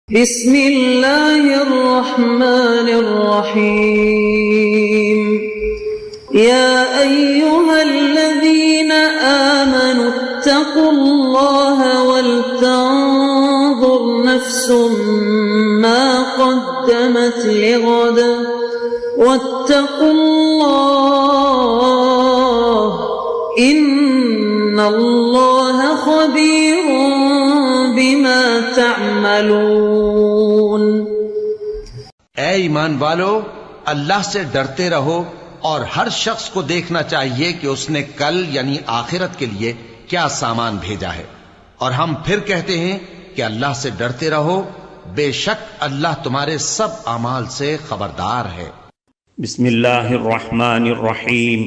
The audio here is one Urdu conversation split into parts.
بسم اللہ الرحمن الرحیم یا ایہا الذین آمنوا اتقوا اللہ ولتنظر نفس ما قدمت لغد واتقوا اللہ ان اللہ خبیر بما تعملون۔ اے ایمان والو، اللہ سے ڈرتے رہو اور ہر شخص کو دیکھنا چاہیے کہ اس نے کل یعنی آخرت کے لیے کیا سامان بھیجا ہے، اور ہم پھر کہتے ہیں کہ اللہ سے ڈرتے رہو، بے شک اللہ تمہارے سب اعمال سے خبردار ہے۔ بسم اللہ الرحمن الرحیم،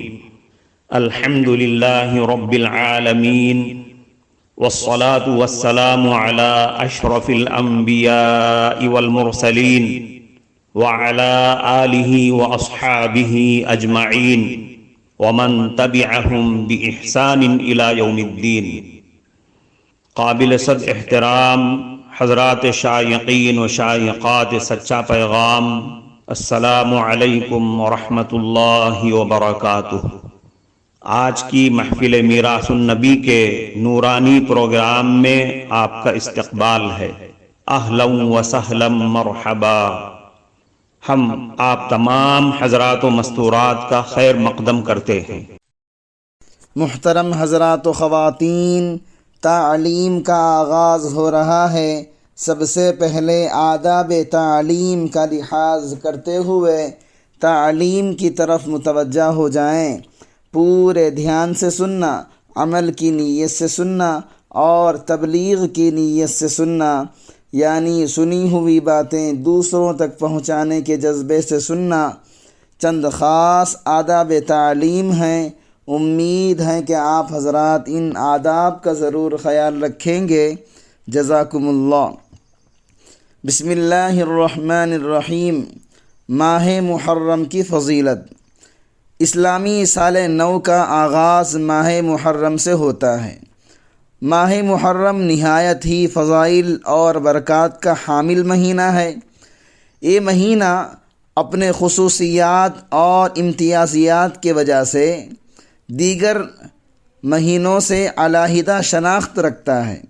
الحمد للہ رب العالمین، والصلاة والسلام على اشرف الانبیاء والمرسلین وعلى آلہ واصحابہ اجمعین ومن تبعہم بإحسان الى یوم الدین۔ قابل صد احترام حضرات شائقین و شائقات سچا پیغام، السلام علیکم ورحمۃ اللہ وبرکاتہ۔ آج کی محفل میراث النبی کے نورانی پروگرام میں آپ کا استقبال ہے۔ اہلا و سہلا مرحبا۔ ہم آپ تمام حضرات و مستورات کا خیر مقدم کرتے ہیں۔ محترم حضرات و خواتین، تعلیم کا آغاز ہو رہا ہے۔ سب سے پہلے آداب تعلیم کا لحاظ کرتے ہوئے تعلیم کی طرف متوجہ ہو جائیں۔ پورے دھیان سے سننا، عمل کی نیت سے سننا اور تبلیغ کی نیت سے سننا، یعنی سنی ہوئی باتیں دوسروں تک پہنچانے کے جذبے سے سننا۔ چند خاص آداب تعلیم ہیں، امید ہے کہ آپ حضرات ان آداب کا ضرور خیال رکھیں گے۔ جزاکم اللہ۔ بسم اللہ الرحمن الرحیم۔ ماہ محرم کی فضیلت۔ اسلامی سال نو کا آغاز ماہ محرم سے ہوتا ہے۔ ماہ محرم نہایت ہی فضائل اور برکات کا حامل مہینہ ہے۔ یہ مہینہ اپنے خصوصیات اور امتیازات کی وجہ سے دیگر مہینوں سے علیحدہ شناخت رکھتا ہے۔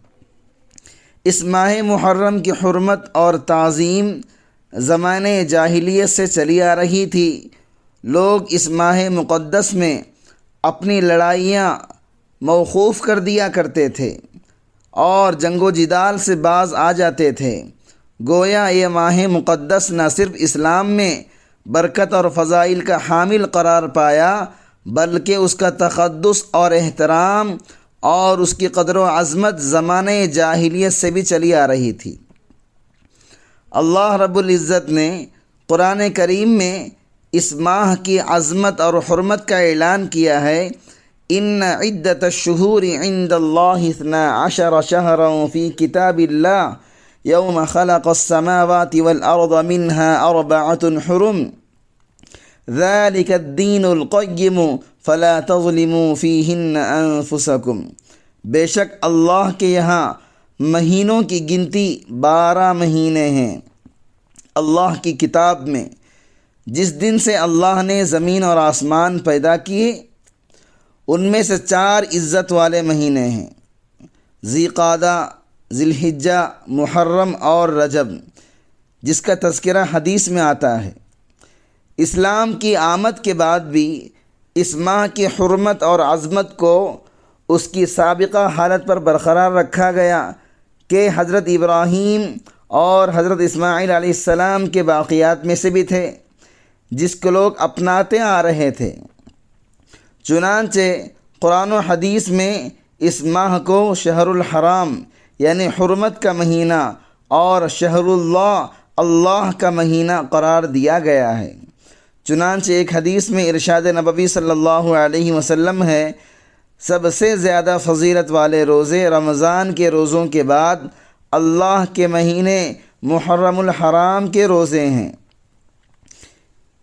اس ماہ محرم کی حرمت اور تعظیم زمانے جاہلیت سے چلی آ رہی تھی۔ لوگ اس ماہ مقدس میں اپنی لڑائیاں موقوف کر دیا کرتے تھے اور جنگ و جدال سے باز آ جاتے تھے۔ گویا یہ ماہ مقدس نہ صرف اسلام میں برکت اور فضائل کا حامل قرار پایا، بلکہ اس کا تقدس اور احترام اور اس کی قدر و عظمت زمانے جاہلیت سے بھی چلی آ رہی تھی۔ اللہ رب العزت نے قرآن کریم میں اس ماہ کی عظمت اور حرمت کا اعلان کیا ہے۔ ان عدۃ الشہور عند اللہ 12 شہرا فی کتاب اللہ یوم خلق السماوات والارض منها 4 حرم ذلك الدین القیم فلا تظلموا فیہن انفسکم۔ بے شک اللہ کے یہاں مہینوں کی گنتی 12 مہینے ہیں۔ اللہ کی کتاب میں جس دن سے اللہ نے زمین اور آسمان پیدا کیے، ان میں سے 4 عزت والے مہینے ہیں: ذی قعدہ، ذی الحجہ، محرم اور رجب، جس کا تذکرہ حدیث میں آتا ہے۔ اسلام کی آمد کے بعد بھی اس ماہ کی حرمت اور عظمت کو اس کی سابقہ حالت پر برقرار رکھا گیا کہ حضرت ابراہیم اور حضرت اسماعیل علیہ السلام کے باقیات میں سے بھی تھے، جس کو لوگ اپناتے آ رہے تھے۔ چنانچہ قرآن و حدیث میں اس ماہ کو شہر الحرام یعنی حرمت کا مہینہ اور شہر اللہ اللہ کا مہینہ قرار دیا گیا ہے۔ چنانچہ ایک حدیث میں ارشاد نبوی صلی اللہ علیہ وسلم ہے، سب سے زیادہ فضیلت والے روزے رمضان کے روزوں کے بعد اللہ کے مہینے محرم الحرام کے روزے ہیں۔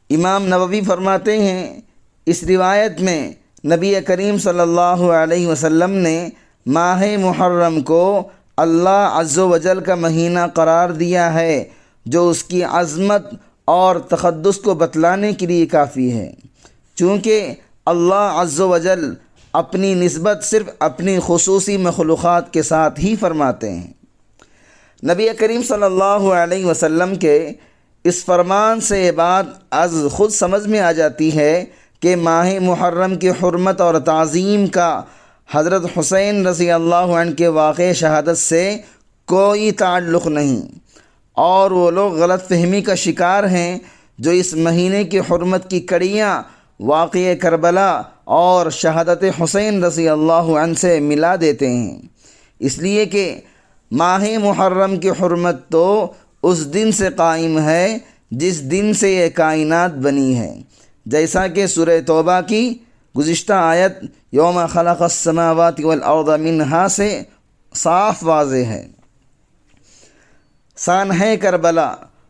امام نووی فرماتے ہیں، اس روایت میں نبی کریم صلی اللہ علیہ وسلم نے ماہ محرم کو اللہ عز و جل کا مہینہ قرار دیا ہے، جو اس کی عظمت اور تقدس کو بتلانے کے لیے کافی ہے، چونکہ اللہ عز و جل اپنی نسبت صرف اپنی خصوصی مخلوقات کے ساتھ ہی فرماتے ہیں۔ نبی کریم صلی اللہ علیہ وسلم کے اس فرمان سے یہ بات از خود سمجھ میں آ جاتی ہے کہ ماہ محرم کی حرمت اور تعظیم کا حضرت حسین رضی اللہ عنہ کے واقع شہادت سے کوئی تعلق نہیں، اور وہ لوگ غلط فہمی کا شکار ہیں جو اس مہینے کی حرمت کی کڑیاں واقعہ کربلا اور شہادت حسین رضی اللہ عنہ سے ملا دیتے ہیں، اس لیے کہ ماہ محرم کی حرمت تو اس دن سے قائم ہے جس دن سے یہ کائنات بنی ہے، جیسا کہ سورہ توبہ کی گزشتہ آیت یوم خلق السماوات والارض منہا سے صاف واضح ہے۔ سانحہ کربلا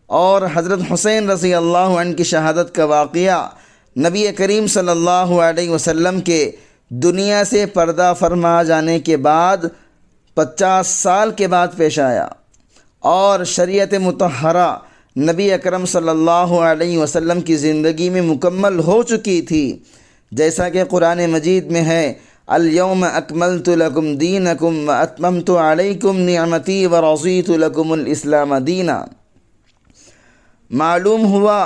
اور حضرت حسین رضی اللہ عنہ کی شہادت کا واقعہ نبی کریم صلی اللہ علیہ وسلم کے دنیا سے پردہ فرما جانے کے بعد 50 سال کے بعد پیش آیا، اور شریعت مطہرہ نبی اکرم صلی اللہ علیہ وسلم کی زندگی میں مکمل ہو چکی تھی، جیسا کہ قرآن مجید میں ہے الیوم اکملت لکم دینکم واتممت علیکم نعمتی ورضیت لکم الاسلام دینا۔ معلوم ہوا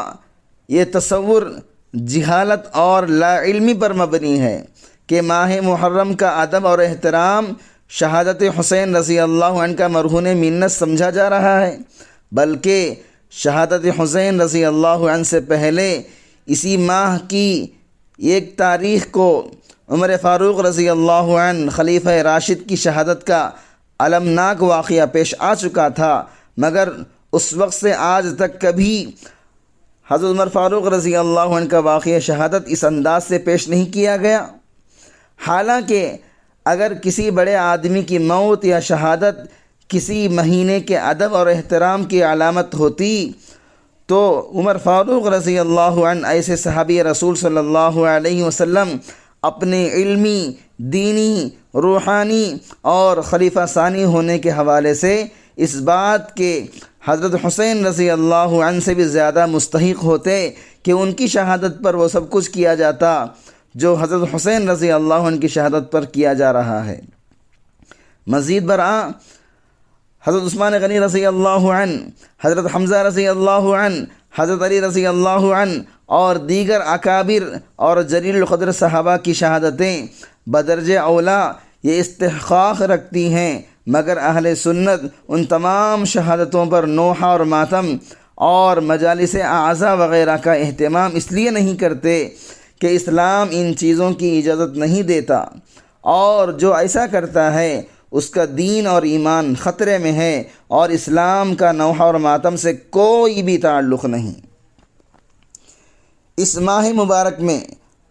یہ تصور جہالت اور لا علمی پر مبنی ہے کہ ماہ محرم کا ادب اور احترام شہادت حسین رضی اللہ عنہ کا مرہون منت سمجھا جا رہا ہے، بلکہ شہادت حسین رضی اللہ عنہ سے پہلے اسی ماہ کی 1 تاریخ کو عمر فاروق رضی اللہ عنہ خلیفہ راشد کی شہادت کا المناک واقعہ پیش آ چکا تھا، مگر اس وقت سے آج تک کبھی حضرت عمر فاروق رضی اللہ عنہ کا واقعہ شہادت اس انداز سے پیش نہیں کیا گیا۔ حالانکہ اگر کسی بڑے آدمی کی موت یا شہادت کسی مہینے کے ادب اور احترام کی علامت ہوتی تو عمر فاروق رضی اللہ عنہ ایسے صحابی رسول صلی اللہ علیہ وسلم اپنے علمی، دینی، روحانی اور خلیفہ ثانی ہونے کے حوالے سے اس بات کے حضرت حسین رضی اللہ عنہ سے بھی زیادہ مستحق ہوتے کہ ان کی شہادت پر وہ سب کچھ کیا جاتا جو حضرت حسین رضی اللہ عنہ کی شہادت پر کیا جا رہا ہے۔ مزید برآں حضرت عثمان غنی رضی اللہ عنہ، حضرت حمزہ رضی اللہ عنہ، حضرت علی رضی اللہ عنہ اور دیگر اکابر اور جلیل القدر صحابہ کی شہادتیں بدرجہ اولا یہ استحقاق رکھتی ہیں، مگر اہل سنت ان تمام شہادتوں پر نوحہ اور ماتم اور مجالس اعزاء وغیرہ کا اہتمام اس لیے نہیں کرتے کہ اسلام ان چیزوں کی اجازت نہیں دیتا، اور جو ایسا کرتا ہے اس کا دین اور ایمان خطرے میں ہے، اور اسلام کا نوحہ اور ماتم سے کوئی بھی تعلق نہیں۔ اس ماہ مبارک میں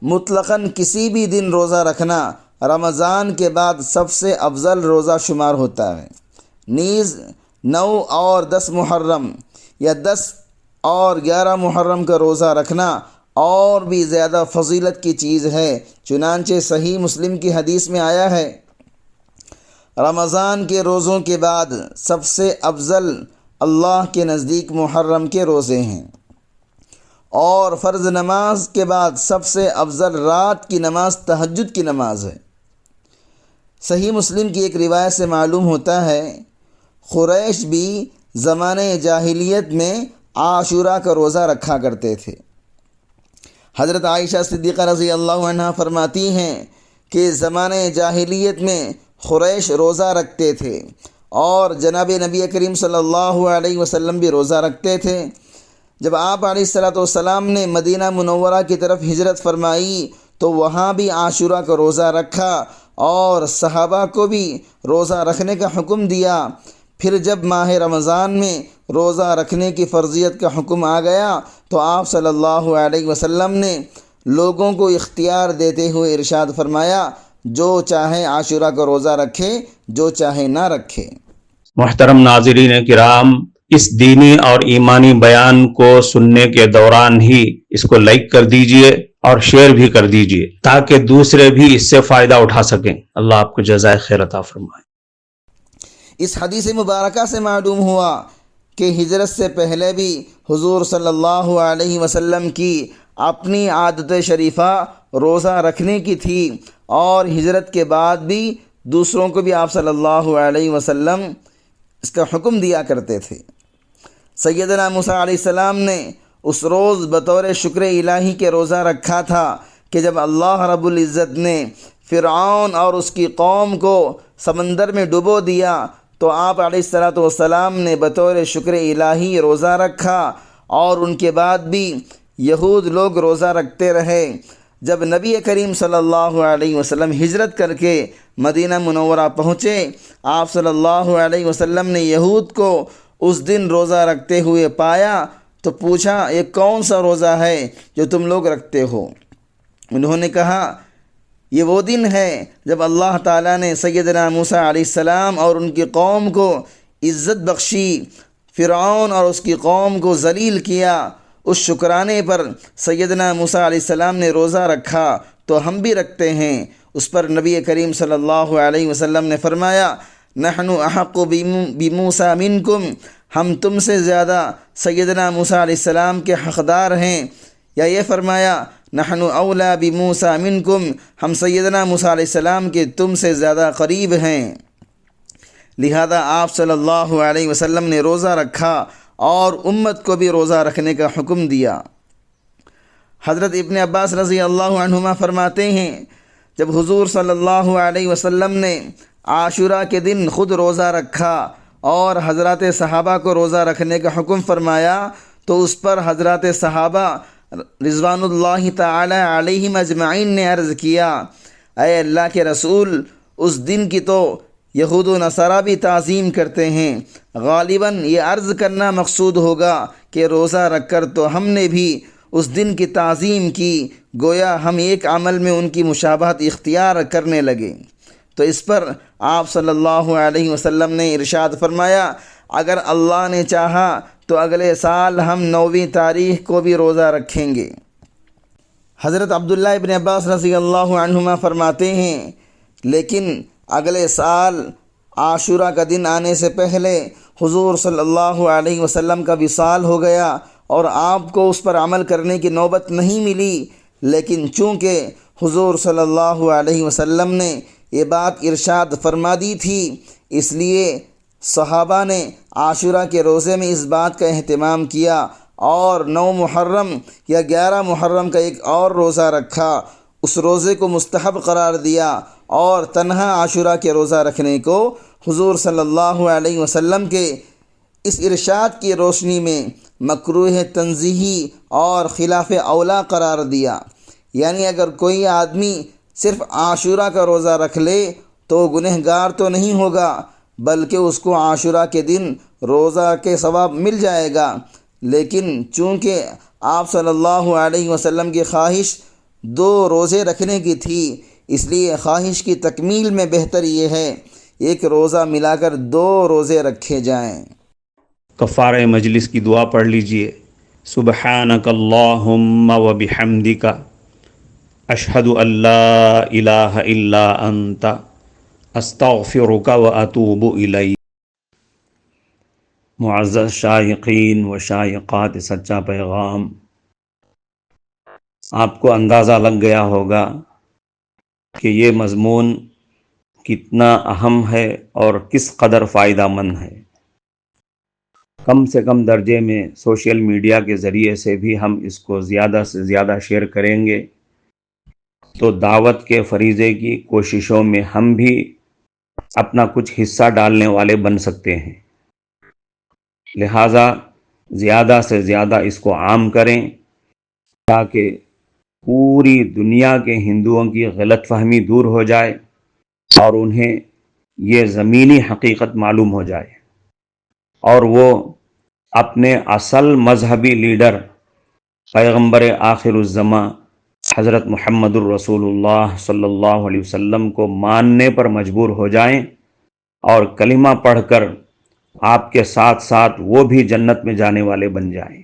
مطلقاً کسی بھی دن روزہ رکھنا رمضان کے بعد سب سے افضل روزہ شمار ہوتا ہے، نیز 9 اور 10 محرم یا 10 اور 11 محرم کا روزہ رکھنا اور بھی زیادہ فضیلت کی چیز ہے، چنانچہ صحیح مسلم کی حدیث میں آیا ہے رمضان کے روزوں کے بعد سب سے افضل اللہ کے نزدیک محرم کے روزے ہیں، اور فرض نماز کے بعد سب سے افضل رات کی نماز تہجد کی نماز ہے۔ صحیح مسلم کی ایک روایت سے معلوم ہوتا ہے قریش بھی زمانہ جاہلیت میں عاشورہ کا روزہ رکھا کرتے تھے۔ حضرت عائشہ صدیقہ رضی اللہ عنہ فرماتی ہیں کہ زمانہ جاہلیت میں قریش روزہ رکھتے تھے، اور جناب نبی کریم صلی اللہ علیہ وسلم بھی روزہ رکھتے تھے۔ جب آپ علیہ السلام نے مدینہ منورہ کی طرف ہجرت فرمائی تو وہاں بھی عاشورہ کا روزہ رکھا اور صحابہ کو بھی روزہ رکھنے کا حکم دیا۔ پھر جب ماہ رمضان میں روزہ رکھنے کی فرضیت کا حکم آ گیا تو آپ صلی اللہ علیہ وسلم نے لوگوں کو اختیار دیتے ہوئے ارشاد فرمایا جو چاہے عاشورہ کا روزہ رکھے، جو چاہے نہ رکھے۔ محترم ناظرین کرام، اس دینی اور ایمانی بیان کو سننے کے دوران ہی اس کو لائک کر دیجئے اور شیئر بھی کر دیجئے تاکہ دوسرے بھی اس سے فائدہ اٹھا سکیں۔ اللہ آپ کو جزائے خیر عطا فرمائے۔ اس حدیث مبارکہ سے معلوم ہوا کہ ہجرت سے پہلے بھی حضور صلی اللہ علیہ وسلم کی اپنی عادت شریفہ روزہ رکھنے کی تھی، اور ہجرت کے بعد بھی دوسروں کو بھی آپ صلی اللہ علیہ وسلم اس کا حکم دیا کرتے تھے۔ سیدنا موسیٰ علیہ السلام نے اس روز بطور شکر الہی کے روزہ رکھا تھا کہ جب اللہ رب العزت نے فرعون اور اس کی قوم کو سمندر میں ڈبو دیا تو آپ علیہ السلام نے بطور شکر الہی روزہ رکھا، اور ان کے بعد بھی یہود لوگ روزہ رکھتے رہے۔ جب نبی کریم صلی اللہ علیہ وسلم ہجرت کر کے مدینہ منورہ پہنچے، آپ صلی اللہ علیہ وسلم نے یہود کو اس دن روزہ رکھتے ہوئے پایا تو پوچھا، یہ کون سا روزہ ہے جو تم لوگ رکھتے ہو؟ انہوں نے کہا، یہ وہ دن ہے جب اللہ تعالیٰ نے سیدنا موسیٰ علیہ السلام اور ان کی قوم کو عزت بخشی، فرعون اور اس کی قوم کو ذلیل کیا۔ اس شکرانے پر سیدنا موسیٰ علیہ السلام نے روزہ رکھا تو ہم بھی رکھتے ہیں۔ اس پر نبی کریم صلی اللہ علیہ وسلم نے فرمایا، نحن احق بموسیٰ منکم، ہم تم سے زیادہ سیدنا موسیٰ علیہ السلام کے حقدار ہیں، یا یہ فرمایا، نحن اولا بموسیٰ منکم، ہم سیدنا موسیٰ علیہ السلام کے تم سے زیادہ قریب ہیں۔ لہذا آپ صلی اللہ علیہ وسلم نے روزہ رکھا اور امت کو بھی روزہ رکھنے کا حکم دیا۔ حضرت ابن عباس رضی اللہ عنہما فرماتے ہیں، جب حضور صلی اللہ علیہ وسلم نے عاشورہ کے دن خود روزہ رکھا اور حضرات صحابہ کو روزہ رکھنے کا حکم فرمایا تو اس پر حضرات صحابہ رضوان اللہ تعالی علیہم اجمعین نے عرض کیا، اے اللہ کے رسول، اس دن کی تو یہود و نصارہ بھی تعظیم کرتے ہیں، غالباً یہ عرض کرنا مقصود ہوگا کہ روزہ رکھ کر تو ہم نے بھی اس دن کی تعظیم کی، گویا ہم ایک عمل میں ان کی مشابہت اختیار کرنے لگے۔ تو اس پر آپ صلی اللہ علیہ وسلم نے ارشاد فرمایا، اگر اللہ نے چاہا تو اگلے سال ہم 9ویں تاریخ کو بھی روزہ رکھیں گے۔ حضرت عبداللہ ابن عباس رضی اللہ عنہما فرماتے ہیں، لیکن اگلے سال عاشورہ کا دن آنے سے پہلے حضور صلی اللہ علیہ وسلم کا وصال ہو گیا اور آپ کو اس پر عمل کرنے کی نوبت نہیں ملی، لیکن چونکہ حضور صلی اللہ علیہ وسلم نے یہ بات ارشاد فرما دی تھی، اس لیے صحابہ نے عاشورہ کے روزے میں اس بات کا اہتمام کیا اور 9 محرم یا 11 محرم کا ایک اور روزہ رکھا، اس روزے کو مستحب قرار دیا، اور تنہا عاشورہ کے روزہ رکھنے کو حضور صلی اللہ علیہ وسلم کے اس ارشاد کی روشنی میں مکروہ تنزیہی اور خلاف اولا قرار دیا۔ یعنی اگر کوئی آدمی صرف عاشورہ کا روزہ رکھ لے تو گنہگار تو نہیں ہوگا، بلکہ اس کو عاشورہ کے دن روزہ کے ثواب مل جائے گا، لیکن چونکہ آپ صلی اللہ علیہ وسلم کی خواہش 2 روزے رکھنے کی تھی، اس لیے خواہش کی تکمیل میں بہتر یہ ہے ایک روزہ ملا کر 2 روزے رکھے جائیں۔ کفارہ مجلس کی دعا پڑھ لیجئے۔ سبحانک اللہم و بحمدک، اشہد ان لا الہ الا انت، استغفرک و اتوب الیک۔ معزز شائقین و شائقات سچا پیغام، آپ کو اندازہ لگ گیا ہوگا کہ یہ مضمون کتنا اہم ہے اور کس قدر فائدہ مند ہے۔ کم سے کم درجے میں سوشل میڈیا کے ذریعے سے بھی ہم اس کو زیادہ سے زیادہ شیئر کریں گے تو دعوت کے فریضے کی کوششوں میں ہم بھی اپنا کچھ حصہ ڈالنے والے بن سکتے ہیں۔ لہٰذا زیادہ سے زیادہ اس کو عام کریں تاکہ پوری دنیا کے ہندوؤں کی غلط فہمی دور ہو جائے اور انہیں یہ زمینی حقیقت معلوم ہو جائے، اور وہ اپنے اصل مذہبی لیڈر پیغمبر آخر الزماں حضرت محمد الرسول اللہ صلی اللہ علیہ وسلم کو ماننے پر مجبور ہو جائیں اور کلمہ پڑھ کر آپ کے ساتھ ساتھ وہ بھی جنت میں جانے والے بن جائیں۔